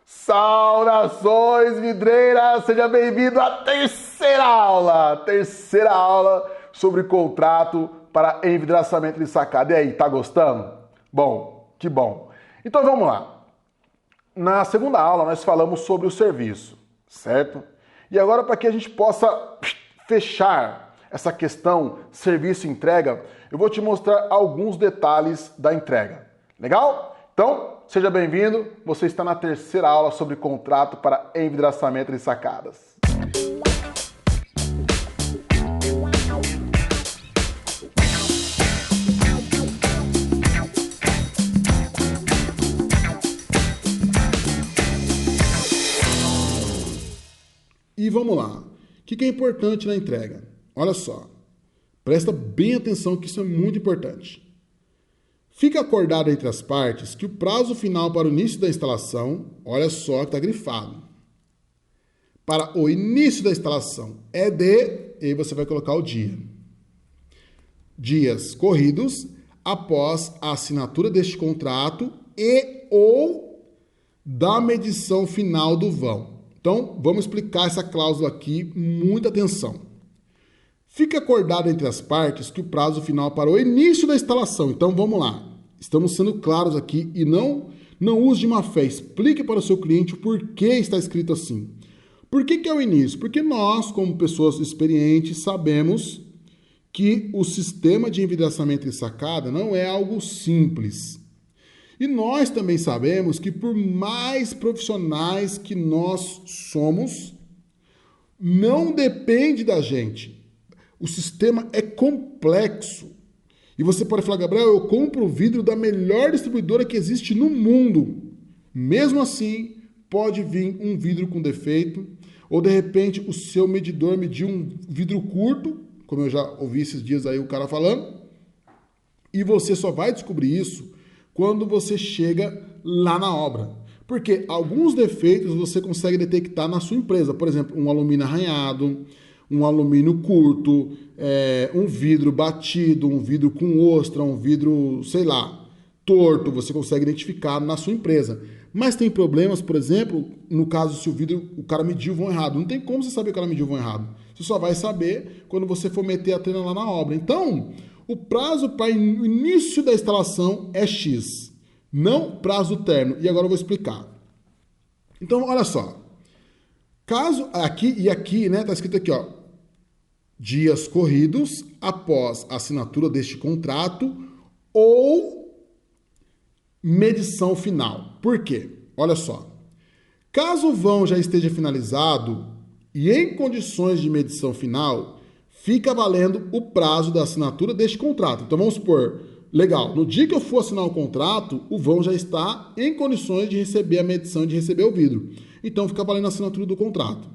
Saudações, vidreiras! Seja bem-vindo à terceira aula sobre contrato para envidraçamento de sacada. E aí, tá gostando? Bom, que bom. Então vamos lá. Na segunda aula nós falamos sobre o serviço, certo? E agora, para que a gente possa fechar essa questão serviço e entrega, eu vou te mostrar alguns detalhes da entrega. Legal? Então, seja bem-vindo. Você está na terceira aula sobre contrato para envidraçamento de sacadas. E vamos lá. O que é importante na entrega? Olha só. Presta bem atenção que isso é muito importante. Fica acordado entre as partes que o prazo final para o início da instalação, olha só que está grifado, para o início da instalação é de, e aí você vai colocar o dia. Dias corridos após a assinatura deste contrato e ou da medição final do vão. Então, vamos explicar essa cláusula aqui, muita atenção. Fica acordado entre as partes que o prazo final para o início da instalação. Então, vamos lá. Estamos sendo claros aqui e não use de má fé. Explique para o seu cliente o porquê está escrito assim. Por que é o início? Porque nós, como pessoas experientes, sabemos que o sistema de envidraçamento de sacada não é algo simples. E nós também sabemos que por mais profissionais que nós somos, não depende da gente. O sistema é complexo. E você pode falar, Gabriel, eu compro o vidro da melhor distribuidora que existe no mundo. Mesmo assim, pode vir um vidro com defeito, ou de repente o seu medidor mediu um vidro curto, como eu já ouvi esses dias aí o cara falando, e você só vai descobrir isso quando você chega lá na obra. Porque alguns defeitos você consegue detectar na sua empresa. Por exemplo, um alumínio arranhado, um alumínio curto, um vidro batido, um vidro com ostra, um vidro, sei lá, torto, você consegue identificar na sua empresa. Mas tem problemas, por exemplo, no caso se o cara mediu o vão errado. Não tem como você saber que o cara mediu o vão errado. Você só vai saber quando você for meter a trena lá na obra. Então, o prazo para o início da instalação é X, não prazo término. E agora eu vou explicar. Então, olha só. Caso aqui, né, tá escrito aqui, ó, dias corridos após a assinatura deste contrato ou medição final. Por quê? Olha só. Caso o vão já esteja finalizado e em condições de medição final, fica valendo o prazo da assinatura deste contrato. Então vamos supor, legal, no dia que eu for assinar o contrato, o vão já está em condições de receber a medição, de receber o vidro. Então fica valendo a assinatura do contrato.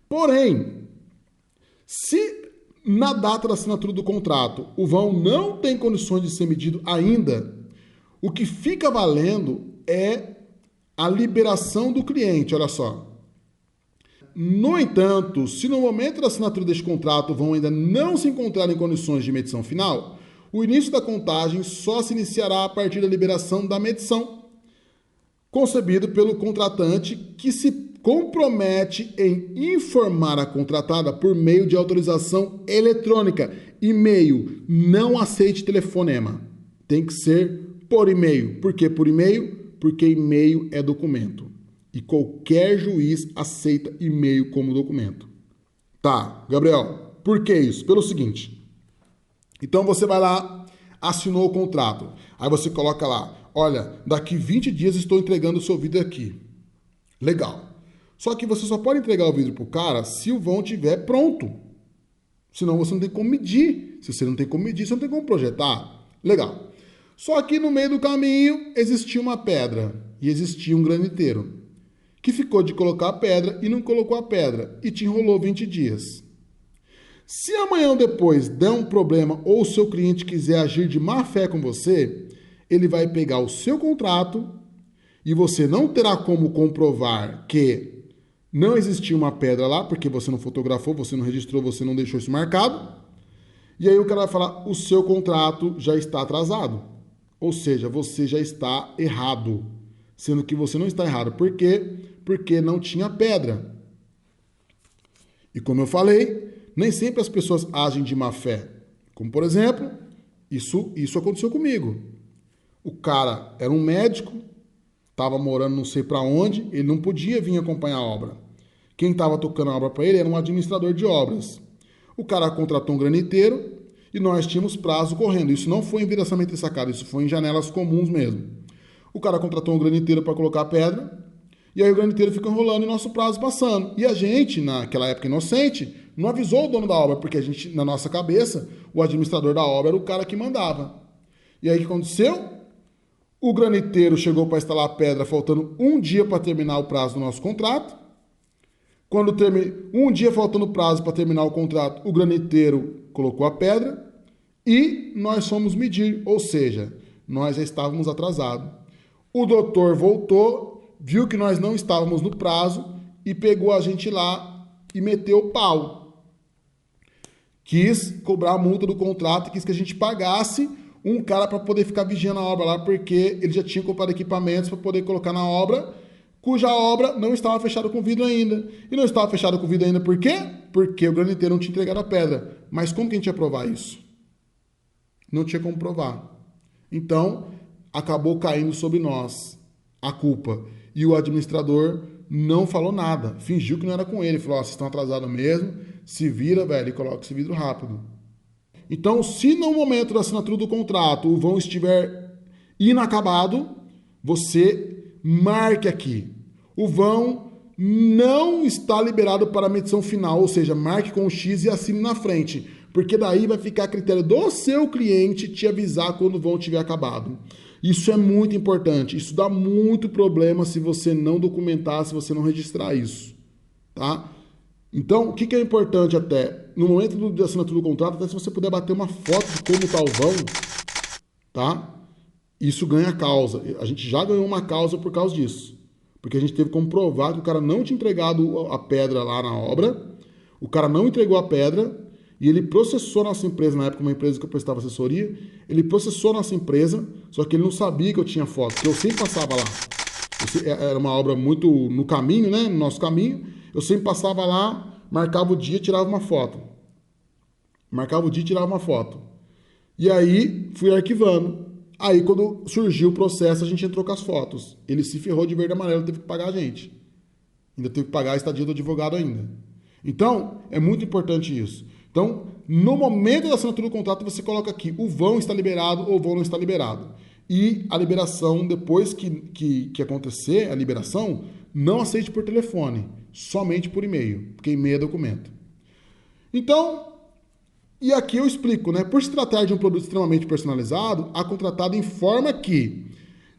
Porém, se na data da assinatura do contrato o vão não tem condições de ser medido ainda, o que fica valendo é a liberação do cliente, olha só. No entanto, se no momento da assinatura deste contrato o vão ainda não se encontrar em condições de medição final, o início da contagem só se iniciará a partir da liberação da medição, concebido pelo contratante que se compromete em informar a contratada por meio de autorização eletrônica. E-mail, não aceite telefonema. Tem que ser por e-mail. Por que por e-mail? Porque e-mail é documento. E qualquer juiz aceita e-mail como documento. Tá, Gabriel, por que isso? Pelo seguinte. Então você vai lá, assinou o contrato. Aí você coloca lá, olha, daqui 20 dias estou entregando o seu vidro aqui. Legal. Só que você só pode entregar o vidro pro cara se o vão estiver pronto. Senão você não tem como medir. Se você não tem como medir, você não tem como projetar. Legal. Só que no meio do caminho existia uma pedra e existia um graniteiro que ficou de colocar a pedra e não colocou a pedra e te enrolou 20 dias. Se amanhã ou depois der um problema ou o seu cliente quiser agir de má fé com você, ele vai pegar o seu contrato e você não terá como comprovar que não existia uma pedra lá, porque você não fotografou, você não registrou, você não deixou isso marcado. E aí o cara vai falar, o seu contrato já está atrasado. Ou seja, você já está errado. sendo que você não está errado. Por quê? Porque não tinha pedra. E como eu falei, nem sempre as pessoas agem de má fé. Como, por exemplo, isso aconteceu comigo. O cara era um médico, estava morando não sei para onde, ele não podia vir acompanhar a obra. Quem estava tocando a obra para ele era um administrador de obras. O cara contratou um graniteiro e nós tínhamos prazo correndo. Isso não foi em viraçamento de sacada, isso foi em janelas comuns mesmo. O cara contratou um graniteiro para colocar a pedra e aí o graniteiro fica enrolando e nosso prazo passando. E a gente, naquela época inocente, não avisou o dono da obra, porque a gente, na nossa cabeça, o administrador da obra era o cara que mandava. E aí o que aconteceu? O graniteiro chegou para instalar a pedra faltando um dia para terminar o prazo do nosso contrato. Quando um dia faltando prazo para terminar o contrato, o graniteiro colocou a pedra e nós fomos medir, ou seja, nós já estávamos atrasados. O doutor voltou, viu que nós não estávamos no prazo e pegou a gente lá e meteu o pau. Quis cobrar a multa do contrato e quis que a gente pagasse um cara para poder ficar vigiando a obra lá, porque ele já tinha comprado equipamentos para poder colocar na obra, cuja obra não estava fechada com vidro ainda. E não estava fechada com vidro ainda por quê? Porque o graniteiro não tinha entregado a pedra. Mas como que a gente ia provar isso? Não tinha como provar. Então, acabou caindo sobre nós a culpa. E o administrador não falou nada. Fingiu que não era com ele. Falou, vocês estão atrasados mesmo, se vira, velho, e coloca esse vidro rápido. Então, se no momento da assinatura do contrato o vão estiver inacabado, você marque aqui. O vão não está liberado para a medição final, ou seja, marque com o X e assine na frente, porque daí vai ficar a critério do seu cliente te avisar quando o vão estiver acabado. Isso é muito importante, isso dá muito problema se você não documentar, se você não registrar isso, tá? Então, o que é importante até, no momento da assinatura do contrato, até se você puder bater uma foto de como está o vão, tá? Isso ganha causa. A gente já ganhou uma causa por causa disso. Porque a gente teve como provar que o cara não tinha entregado a pedra lá na obra, o cara não entregou a pedra, e ele processou a nossa empresa, na época uma empresa que eu prestava assessoria, ele processou a nossa empresa, só que ele não sabia que eu tinha foto, porque eu sempre passava lá. Era uma obra muito no caminho, né? No nosso caminho. Eu sempre passava lá, marcava o dia, tirava uma foto. Marcava o dia e tirava uma foto. E aí, fui arquivando. Aí, quando surgiu o processo, a gente entrou com as fotos. Ele se ferrou de verde e amarelo, teve que pagar a gente. Ainda teve que pagar a estadia do advogado ainda. Então, é muito importante isso. Então, no momento da assinatura do contrato, você coloca aqui, o vão está liberado ou o vão não está liberado. E a liberação, depois que acontecer a liberação, não aceite por telefone, somente por e-mail, porque e-mail é documento. Então, e aqui eu explico, né? Por se tratar de um produto extremamente personalizado, a contratada informa que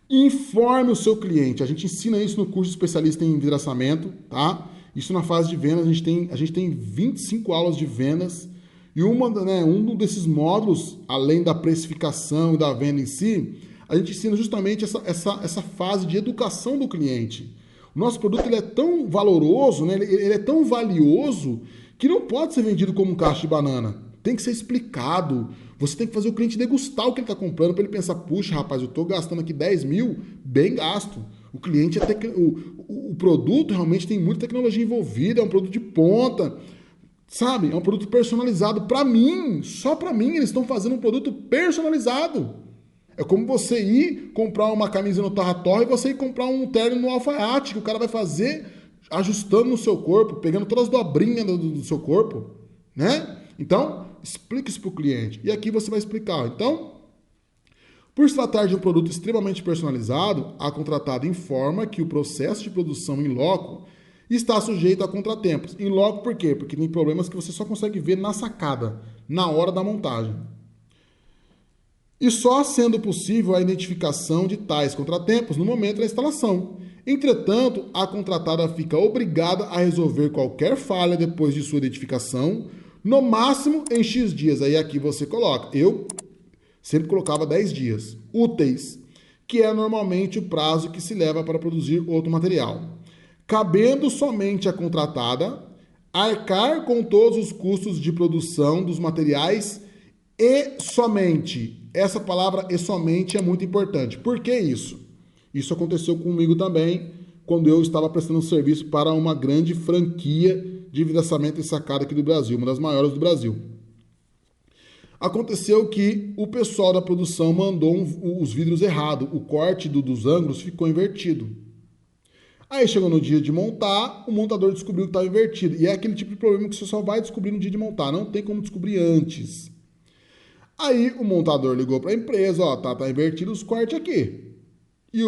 informe o seu cliente. A gente ensina isso no curso especialista em vidraçamento, tá? Isso na fase de vendas, a gente tem 25 aulas de vendas e um desses módulos, além da precificação e da venda em si, a gente ensina justamente essa fase de educação do cliente. O nosso produto ele é tão valoroso, né? Ele é tão valioso que não pode ser vendido como um cacho de banana. Tem que ser explicado. Você tem que fazer o cliente degustar o que ele está comprando para ele pensar, puxa, rapaz, eu estou gastando aqui 10 mil, bem gasto. O cliente, o produto realmente tem muita tecnologia envolvida, é um produto de ponta, sabe? É um produto personalizado para mim, só para mim. Eles estão fazendo um produto personalizado. É como você ir comprar uma camisa no Tarrator e você ir comprar um terno no Alfaiate, que o cara vai fazer ajustando no seu corpo, pegando todas as dobrinhas do seu corpo, né? Então, explique isso para o cliente. E aqui você vai explicar. Então, por se tratar de um produto extremamente personalizado, a contratada informa que o processo de produção em loco está sujeito a contratempos. Em loco por quê? Porque tem problemas que você só consegue ver na sacada, na hora da montagem. E só sendo possível a identificação de tais contratempos no momento da instalação. Entretanto, a contratada fica obrigada a resolver qualquer falha depois de sua identificação, no máximo em X dias. Aí aqui você coloca. Eu sempre colocava 10 dias úteis, que é normalmente o prazo que se leva para produzir outro material. Cabendo somente à contratada arcar com todos os custos de produção dos materiais e somente. Essa palavra e somente é muito importante. Por que isso? Isso aconteceu comigo também, quando eu estava prestando serviço para uma grande franquia de vidraçamento e sacada aqui do Brasil, uma das maiores do Brasil. Aconteceu que o pessoal da produção mandou os vidros errados, o corte dos ângulos ficou invertido. Aí chegou no dia de montar, o montador descobriu que estava invertido. E é aquele tipo de problema que você só vai descobrir no dia de montar, não tem como descobrir antes. Aí o montador ligou para a empresa, ó, tá invertido os cortes aqui. E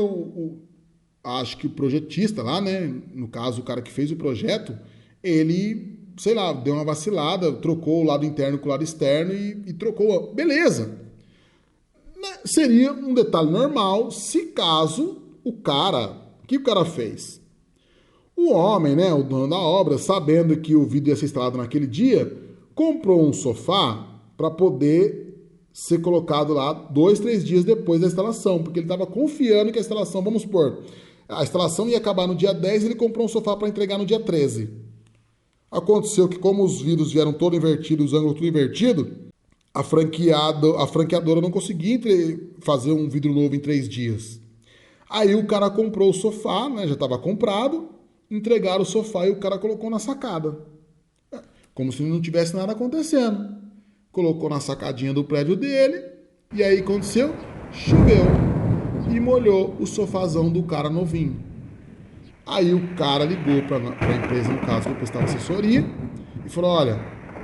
acho que o projetista lá, né, no caso o cara que fez o projeto, ele, sei lá, deu uma vacilada, trocou o lado interno com o lado externo e trocou. Beleza. Seria um detalhe normal se caso o que o cara fez? O homem, né, o dono da obra, sabendo que o vidro ia ser instalado naquele dia, comprou um sofá para poder ser colocado lá 2, 3 dias depois da instalação, porque ele estava confiando que a instalação, vamos supor, a instalação ia acabar no dia 10, ele comprou um sofá para entregar no dia 13. Aconteceu que como os vidros vieram todo invertidos, os ângulos tudo invertido, a franqueadora não conseguia fazer um vidro novo em 3 dias. Aí o cara comprou o sofá, né, já estava comprado, entregaram o sofá e o cara colocou na sacada. Como se não tivesse nada acontecendo. Colocou na sacadinha do prédio dele, e aí aconteceu? Choveu e molhou o sofazão do cara novinho. Aí o cara ligou para a empresa, no caso que eu prestava assessoria, e falou, olha,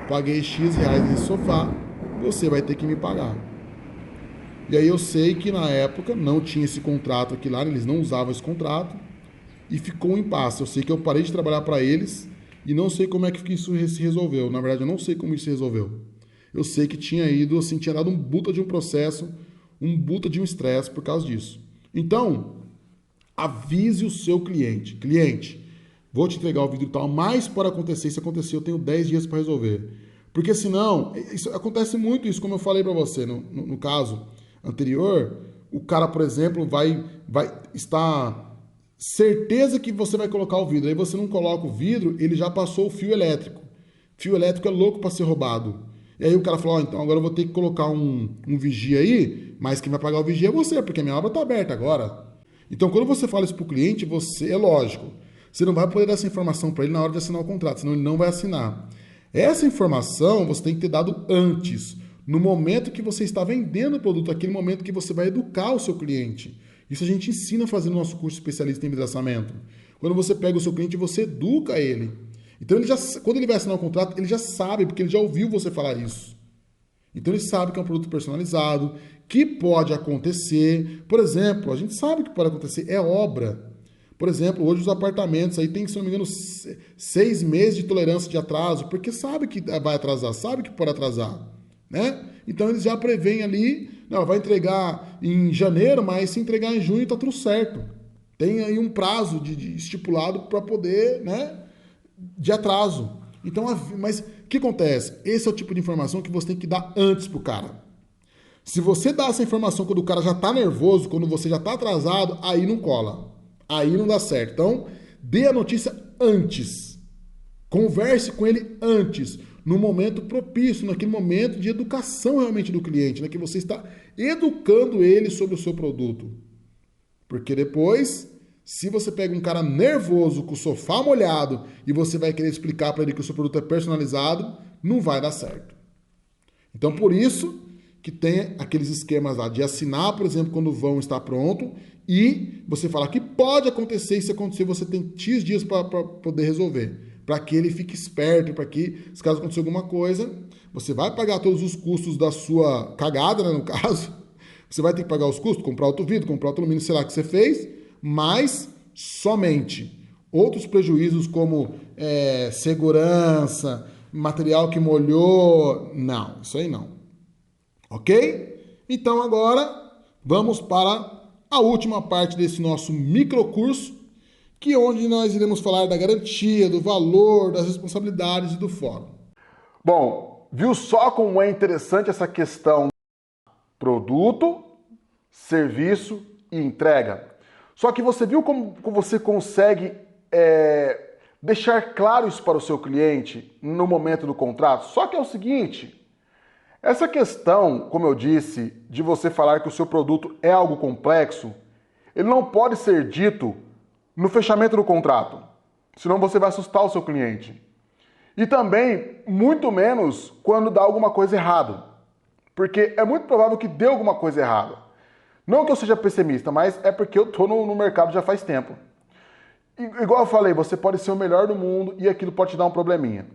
paguei X reais nesse sofá, você vai ter que me pagar. E aí eu sei que na época não tinha esse contrato aqui lá, eles não usavam esse contrato, e ficou um impasse. Eu sei que eu parei de trabalhar para eles e não sei como é que isso se resolveu. Na verdade, eu não sei como isso se resolveu. Eu sei que tinha ido, assim, tinha dado um buta de um processo, um buta de um estresse por causa disso. Então, avise o seu cliente. Cliente, vou te entregar o vidro tal, mas pode acontecer, se acontecer, eu tenho 10 dias para resolver. Porque senão, acontece muito isso, como eu falei para você no caso anterior, o cara, por exemplo, vai estar certeza que você vai colocar o vidro, aí você não coloca o vidro, ele já passou o fio elétrico. Fio elétrico é louco para ser roubado. E aí o cara falou, então agora eu vou ter que colocar um vigia aí, mas quem vai pagar o vigia é você, porque a minha obra está aberta agora. Então quando você fala isso para o cliente, é lógico, você não vai poder dar essa informação para ele na hora de assinar o contrato, senão ele não vai assinar. Essa informação você tem que ter dado antes, no momento que você está vendendo o produto, aquele momento que você vai educar o seu cliente. Isso a gente ensina a fazer no nosso curso especialista em vidraçamento. Quando você pega o seu cliente, você educa ele. Então, quando ele vai assinar o contrato, ele já sabe, porque ele já ouviu você falar isso. Então, ele sabe que é um produto personalizado, que pode acontecer. Por exemplo, a gente sabe que pode acontecer, é obra. Por exemplo, hoje os apartamentos aí tem, se não me engano, 6 meses de tolerância de atraso, porque sabe que vai atrasar, sabe que pode atrasar, né? Então, eles já preveem ali, não, vai entregar em janeiro, mas se entregar em junho, tá tudo certo. Tem aí um prazo de estipulado para poder, né, de atraso. Então, mas o que acontece? Esse é o tipo de informação que você tem que dar antes pro cara. Se você dá essa informação quando o cara já tá nervoso, quando você já tá atrasado, aí não cola. Aí não dá certo. Então, dê a notícia antes. Converse com ele antes, no momento propício, naquele momento de educação realmente do cliente, né? Que você está educando ele sobre o seu produto. Porque depois, se você pega um cara nervoso com o sofá molhado e você vai querer explicar para ele que o seu produto é personalizado, não vai dar certo. Então, por isso que tem aqueles esquemas lá de assinar, por exemplo, quando o vão está pronto e você falar que pode acontecer e se acontecer você tem X dias para poder resolver. Para que ele fique esperto, para que, se caso acontecer alguma coisa, você vai pagar todos os custos da sua cagada, né, no caso. Você vai ter que pagar os custos, comprar outro vidro, comprar outro alumínio, sei lá, que você fez, mas somente outros prejuízos como segurança, material que molhou, não, isso aí não. Ok? Então agora vamos para a última parte desse nosso microcurso, que é onde nós iremos falar da garantia, do valor, das responsabilidades e do fórum. Bom, viu só como é interessante essa questão produto, serviço e entrega? Só que você viu como você consegue deixar claro isso para o seu cliente no momento do contrato? Só que é o seguinte, essa questão, como eu disse, de você falar que o seu produto é algo complexo, ele não pode ser dito no fechamento do contrato, senão você vai assustar o seu cliente. E também, muito menos, quando dá alguma coisa errada, porque é muito provável que dê alguma coisa errada. Não que eu seja pessimista, mas é porque eu estou no mercado já faz tempo. Igual eu falei, você pode ser o melhor do mundo e aquilo pode te dar um probleminha.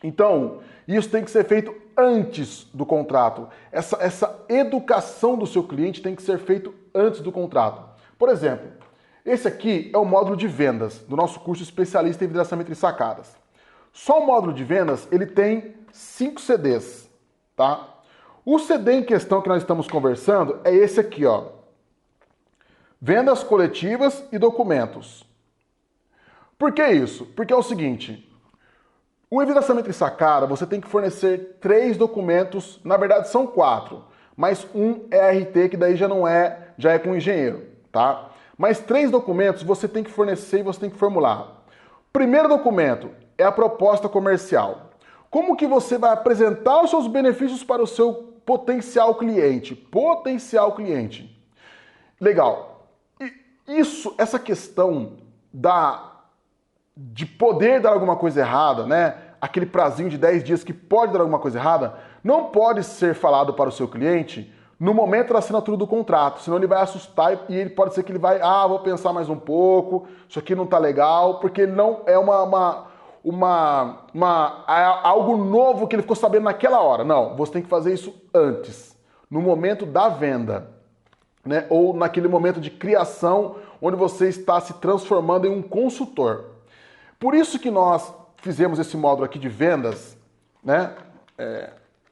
Então, isso tem que ser feito antes do contrato. Essa educação do seu cliente tem que ser feito antes do contrato. Por exemplo, esse aqui é o módulo de vendas do nosso curso especialista em vidraçamento e sacadas. Só o módulo de vendas, ele tem 5 CDs, tá? O CD em questão que nós estamos conversando é esse aqui, ó. Vendas coletivas e documentos. Por que isso? Porque é o seguinte, o envidraçamento e sacada, você tem que fornecer 3 documentos, na verdade são 4, mas um é RT, que daí já é com o engenheiro, tá? Mas 3 documentos você tem que fornecer e você tem que formular. Primeiro documento é a proposta comercial. Como que você vai apresentar os seus benefícios para o seu potencial cliente? Potencial cliente. Legal. E essa questão de poder dar alguma coisa errada, né? Aquele prazinho de 10 dias que pode dar alguma coisa errada, não pode ser falado para o seu cliente no momento da assinatura do contrato, senão ele vai assustar e ele pode ser que ele vai, vou pensar mais um pouco, isso aqui não tá legal, porque não é algo novo que ele ficou sabendo naquela hora. Não, você tem que fazer isso antes, no momento da venda, né? Ou naquele momento de criação, onde você está se transformando em um consultor. Por isso que nós fizemos esse módulo aqui de vendas, né?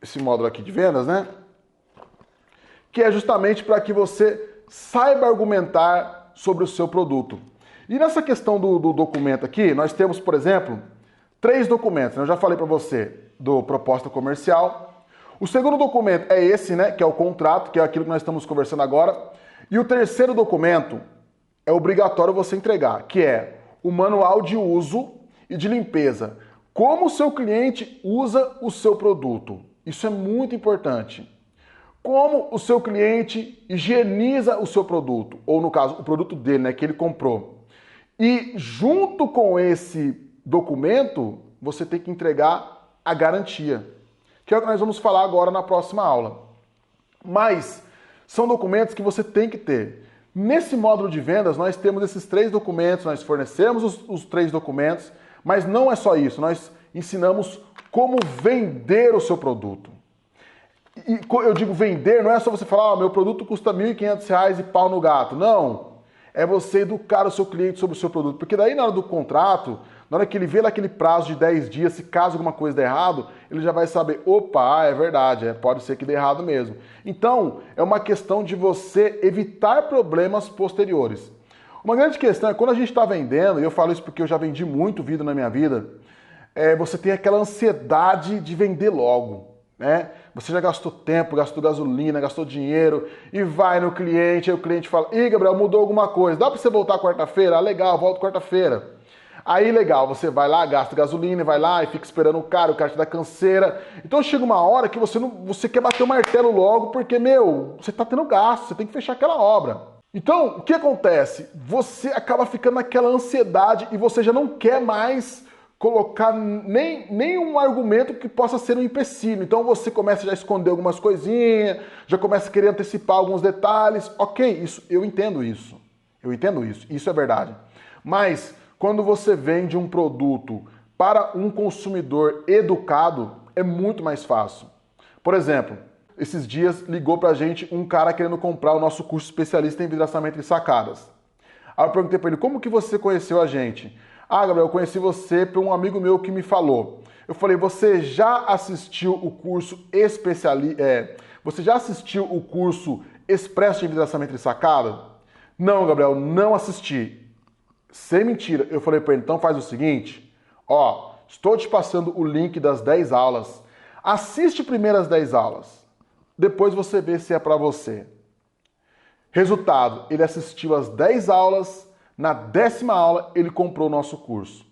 Esse módulo aqui de vendas, né? Que é justamente para que você saiba argumentar sobre o seu produto. E nessa questão do documento aqui, nós temos, por exemplo, 3 documentos. Eu já falei para você do proposta comercial. O segundo documento é esse, né? Que é o contrato, que é aquilo que nós estamos conversando agora. E o terceiro documento é obrigatório você entregar, que é o manual de uso e de limpeza. Como o seu cliente usa o seu produto. Isso é muito importante. Como o seu cliente higieniza o seu produto, ou no caso, o produto dele, né, que ele comprou. E junto com esse documento, você tem que entregar a garantia, que é o que nós vamos falar agora na próxima aula. Mas são documentos que você tem que ter. Nesse módulo de vendas, nós temos esses 3 documentos, nós fornecemos os 3 documentos, mas não é só isso, nós ensinamos como vender o seu produto. E eu digo vender, não é só você falar, meu produto custa R$ 1.500 e pau no gato. Não, é você educar o seu cliente sobre o seu produto. Porque daí na hora do contrato, na hora que ele vê naquele prazo de 10 dias, se caso alguma coisa der errado, ele já vai saber, opa, é verdade, pode ser que dê errado mesmo. Então, é uma questão de você evitar problemas posteriores. Uma grande questão é quando a gente está vendendo, e eu falo isso porque eu já vendi muito vidro na minha vida, você tem aquela ansiedade de vender logo. Né? Você já gastou tempo, gastou gasolina, gastou dinheiro e vai no cliente, aí o cliente fala, ih, Gabriel, mudou alguma coisa, dá pra você voltar quarta-feira? Ah, legal, volto quarta-feira. Aí, legal, você vai lá, gasta gasolina, vai lá e fica esperando o cara te dá canseira. Então chega uma hora que você quer bater o martelo logo porque, você tá tendo gasto, você tem que fechar aquela obra. Então, o que acontece? Você acaba ficando naquela ansiedade e você já não quer mais colocar nem um argumento que possa ser um empecilho. Então você começa já a esconder algumas coisinhas, já começa a querer antecipar alguns detalhes. Ok, eu entendo isso. Isso é verdade. Mas quando você vende um produto para um consumidor educado, é muito mais fácil. Por exemplo, esses dias ligou pra gente um cara querendo comprar o nosso curso especialista em vidraçamento e sacadas. Aí eu perguntei pra ele, como que você conheceu a gente? Ah, Gabriel, eu conheci você por um amigo meu que me falou. Eu falei, você já assistiu o curso Você já assistiu o curso Expresso de Vidraçamento e Sacada? Não, Gabriel, não assisti. Sem mentira. Eu falei para ele, então faz o seguinte, estou te passando o link das 10 aulas. Assiste primeiro as 10 aulas. Depois você vê se é para você. Resultado, ele assistiu as 10 aulas. Na 10ª aula, ele comprou o nosso curso.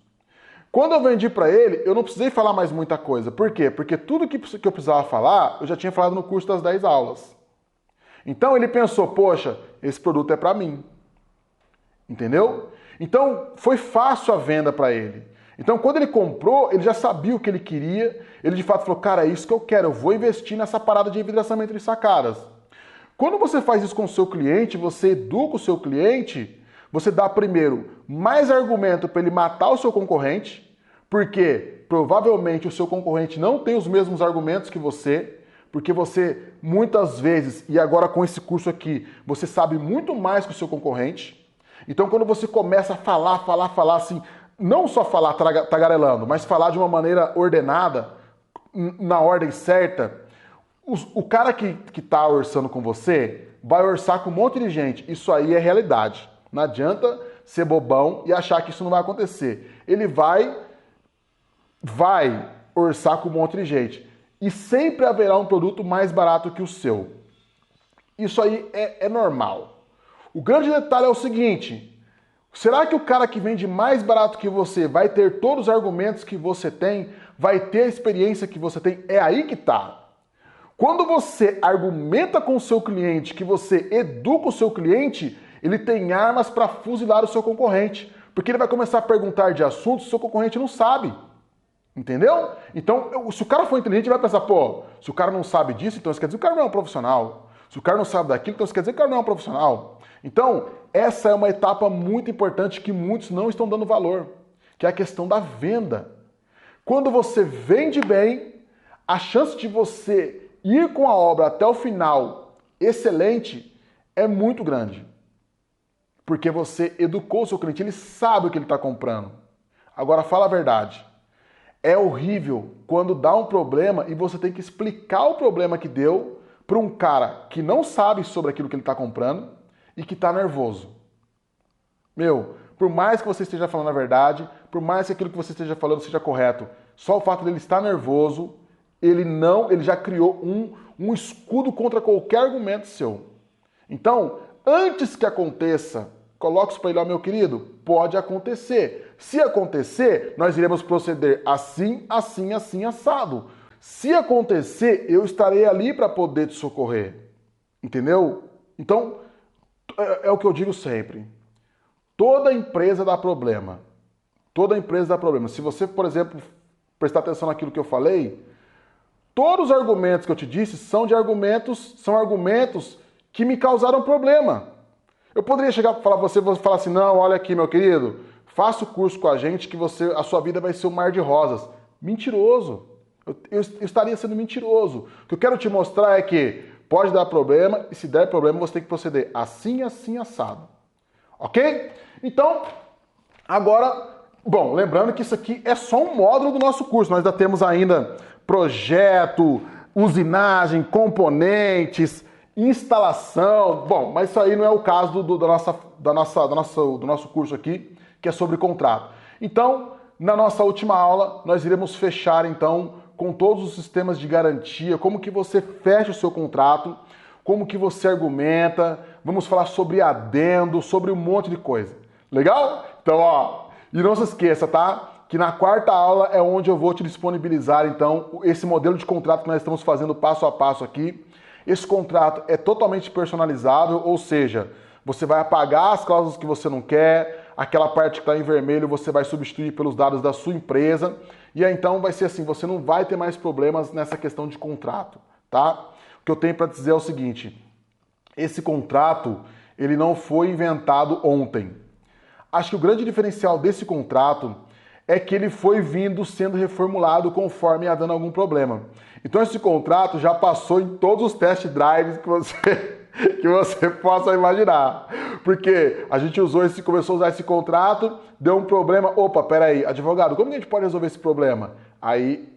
Quando eu vendi para ele, eu não precisei falar mais muita coisa. Por quê? Porque tudo que eu precisava falar, eu já tinha falado no curso das 10 aulas. Então ele pensou, poxa, esse produto é para mim. entendeu? Então, foi fácil a venda para ele. Então, quando ele comprou, ele já sabia o que ele queria, ele de fato falou, cara, é isso que eu quero, eu vou investir nessa parada de envidraçamento de sacadas. Quando você faz isso com o seu cliente, você educa o seu cliente, você dá primeiro mais argumento para ele matar o seu concorrente, porque provavelmente o seu concorrente não tem os mesmos argumentos que você, porque você muitas vezes, e agora com esse curso aqui, você sabe muito mais que o seu concorrente. Então quando você começa a falar assim, não só falar tagarelando, mas falar de uma maneira ordenada, na ordem certa, o cara que está orçando com você vai orçar com um monte de gente. Isso aí é realidade. Não adianta ser bobão e achar que isso não vai acontecer. Ele vai orçar com um monte de gente. E sempre haverá um produto mais barato que o seu. Isso aí é normal. O grande detalhe é o seguinte: será que o cara que vende mais barato que você vai ter todos os argumentos que você tem, vai ter a experiência que você tem? É aí que tá. Quando você argumenta com o seu cliente, que você educa o seu cliente, ele tem armas para fuzilar o seu concorrente. Porque ele vai começar a perguntar de assuntos que o seu concorrente não sabe. Entendeu? Então, se o cara for inteligente, ele vai pensar, pô, se o cara não sabe disso, então isso quer dizer que o cara não é um profissional. Se o cara não sabe daquilo, então isso quer dizer que o cara não é um profissional. Então, essa é uma etapa muito importante que muitos não estão dando valor, que é a questão da venda. Quando você vende bem, a chance de você ir com a obra até o final excelente é muito grande. Porque você educou o seu cliente, ele sabe o que ele está comprando. Agora, fala a verdade. É horrível quando dá um problema e você tem que explicar o problema que deu para um cara que não sabe sobre aquilo que ele está comprando e que está nervoso. Meu, por mais que você esteja falando a verdade, por mais que aquilo que você esteja falando seja correto, só o fato dele estar nervoso, ele já criou um escudo contra qualquer argumento seu. Então, antes que aconteça, coloque isso para ele, ó, meu querido, pode acontecer. Se acontecer, nós iremos proceder assim, assim, assim, assado. Se acontecer, eu estarei ali para poder te socorrer. Entendeu? Então, é o que eu digo sempre. Toda empresa dá problema. Toda empresa dá problema. Se você, por exemplo, prestar atenção naquilo que eu falei, todos os argumentos que eu te disse são argumentos que me causaram problema. Eu poderia chegar para você falar assim, não, olha aqui, meu querido, faça o curso com a gente que a sua vida vai ser um mar de rosas. Mentiroso. Eu estaria sendo mentiroso. O que eu quero te mostrar é que pode dar problema e se der problema você tem que proceder assim, assim, assado. Ok? Então, agora, bom, lembrando que isso aqui é só um módulo do nosso curso. Nós ainda temos ainda projeto, usinagem, componentes, instalação. Bom, mas isso aí não é o caso do nosso curso aqui, que é sobre contrato. Então, na nossa última aula, nós iremos fechar, então, com todos os sistemas de garantia, como que você fecha o seu contrato, como que você argumenta, vamos falar sobre adendo, sobre um monte de coisa. Legal? Então, ó, e não se esqueça, tá? Que na quarta aula é onde eu vou te disponibilizar, então, esse modelo de contrato que nós estamos fazendo passo a passo aqui. Esse contrato é totalmente personalizável, ou seja, você vai apagar as cláusulas que você não quer, aquela parte que está em vermelho você vai substituir pelos dados da sua empresa, e aí então vai ser assim, você não vai ter mais problemas nessa questão de contrato, tá? O que eu tenho para dizer é o seguinte, esse contrato, ele não foi inventado ontem. Acho que o grande diferencial desse contrato é que ele foi sendo reformulado conforme ia dando algum problema. Então esse contrato já passou em todos os test drives que você possa imaginar. Porque a gente começou a usar esse contrato, deu um problema, opa, peraí, advogado, como que a gente pode resolver esse problema? Aí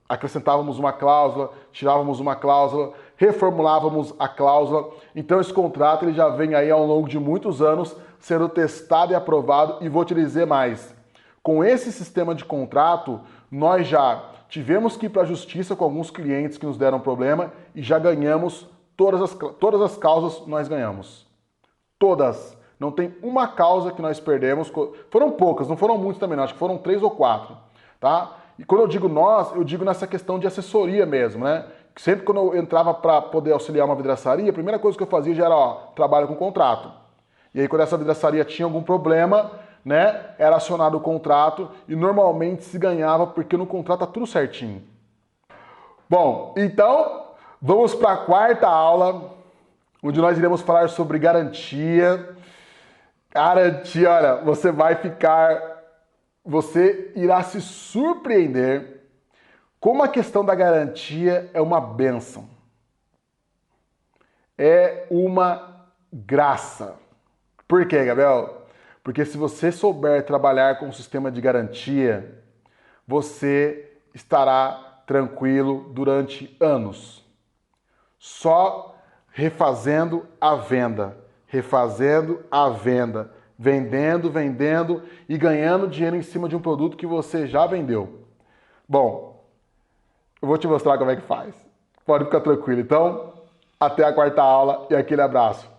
acrescentávamos uma cláusula, tirávamos uma cláusula, reformulávamos a cláusula. Então esse contrato ele já vem aí ao longo de muitos anos sendo testado e aprovado, e vou te dizer mais. Com esse sistema de contrato, nós já tivemos que ir para a justiça com alguns clientes que nos deram problema e já ganhamos todas as causas nós ganhamos. Todas. Não tem uma causa que nós perdemos. Foram poucas, não foram muitas também, não. Acho que foram 3 ou 4. Tá? E quando eu digo nós, eu digo nessa questão de assessoria mesmo, né? Sempre quando eu entrava para poder auxiliar uma vidraçaria, a primeira coisa que eu fazia já era, ó, trabalho com contrato. E aí, quando essa vidraçaria tinha algum problema, né, era acionado o contrato e normalmente se ganhava porque no contrato tá tudo certinho. Bom, então vamos para a quarta aula, onde nós iremos falar sobre garantia. Garantia, olha, você irá se surpreender como a questão da garantia é uma bênção. É uma graça. Por quê, Gabriel? Porque se você souber trabalhar com o sistema de garantia, você estará tranquilo durante anos. Só refazendo a venda, vendendo e ganhando dinheiro em cima de um produto que você já vendeu. Bom, eu vou te mostrar como é que faz. Pode ficar tranquilo. Então, até a quarta aula e aquele abraço.